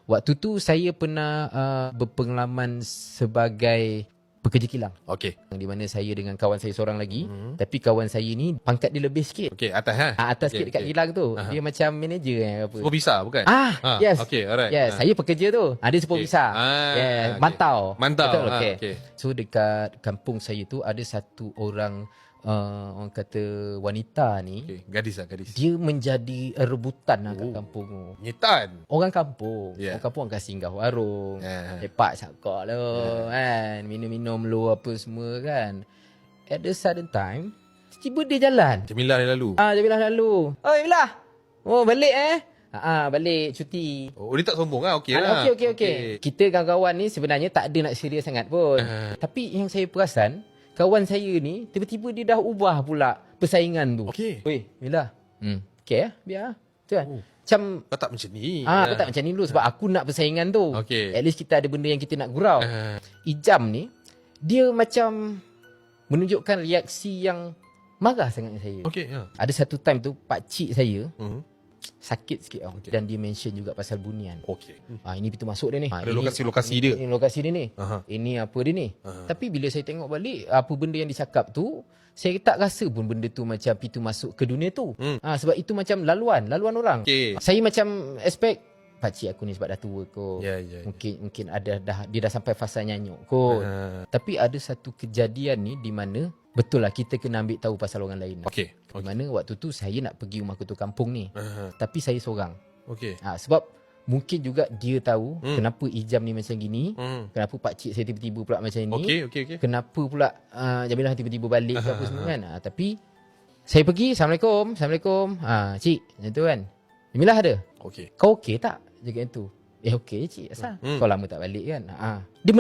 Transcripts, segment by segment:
Waktu tu saya pernah berpengalaman sebagai pekerja kilang. Okey. Di mana saya dengan kawan saya seorang lagi. Tapi kawan saya ni pangkat dia lebih sikit. Okey, atas ha. Atas sikit dekat kilang tu. Dia macam manager apa. Supervisor bukan? Yes. Okey, alright. Yes, saya pekerja tu. Dia supervisor. Okay. Mantau. Mantau. Betul, okey. Okay. So dekat kampung saya tu ada satu orang orang kata wanita ni. Okay. Gadis lah, gadis. Dia menjadi rebutan kat kampung tu. Nyetan. Orang kampung. Yeah. Orang kampung akan singgah warung. Yeah. Lepak cakap lah kan. Minum-minum lu apa semua kan. At the sudden time, tiba dia jalan. Jamilah dia lalu. Jamilah lalu. Oh, Jamilah. Oh, balik balik cuti. Oh, dia tak sombong lah. Okey lah. Okey. Kita kawan-kawan ni sebenarnya tak ada nak serius sangat pun. Tapi yang saya perasan, kawan saya ni tiba-tiba dia dah ubah pula persaingan tu. Okey. Weh, Jamilah. Okey biar. Betul kan? Macam kau tak macam ni. Kau tak macam ni dulu sebab aku nak persaingan tu. Okey. At least kita ada benda yang kita nak gurau. Ijam ni dia macam menunjukkan reaksi yang marah sangat dengan saya. Okey, Ada satu time tu pak cik saya sakit sikit Okey. dan dia mention juga pasal bunian. Okey. Ini pintu masuk dia ni. Ada lokasi-lokasi dia. Ini lokasi dia ni. Aha. Ini apa dia ni. Tapi bila saya tengok balik apa benda yang dicakap tu, saya tak rasa pun benda tu macam pintu masuk ke dunia tu. Sebab itu macam laluan orang. Okey. Saya macam expect pakcik aku ni sebab dah tua kot. Ya. Mungkin dia dah sampai fasa nyanyuk kot. Tapi ada satu kejadian ni di mana betul lah kita kena ambil tahu pasal orang lain. Okey. Di mana waktu tu saya nak pergi rumah ketua kampung ni. Tapi saya seorang. Okey. Sebab mungkin juga dia tahu kenapa Ijam ni macam gini. Kenapa pakcik saya tiba-tiba pula macam ni. Okey. Kenapa pula Jamilah tiba-tiba balik ke apa semua kan. Tapi saya pergi, Assalamualaikum. Cik, macam tu kan. Jamilah ada. Okey. Kau okey tak? Jaga yang tu. Okey cik, asal? Kau lama tak balik kan. Dia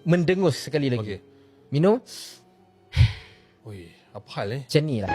mendengus sekali lagi. Okey. Minum. Oi, apa hal Macam ni lah.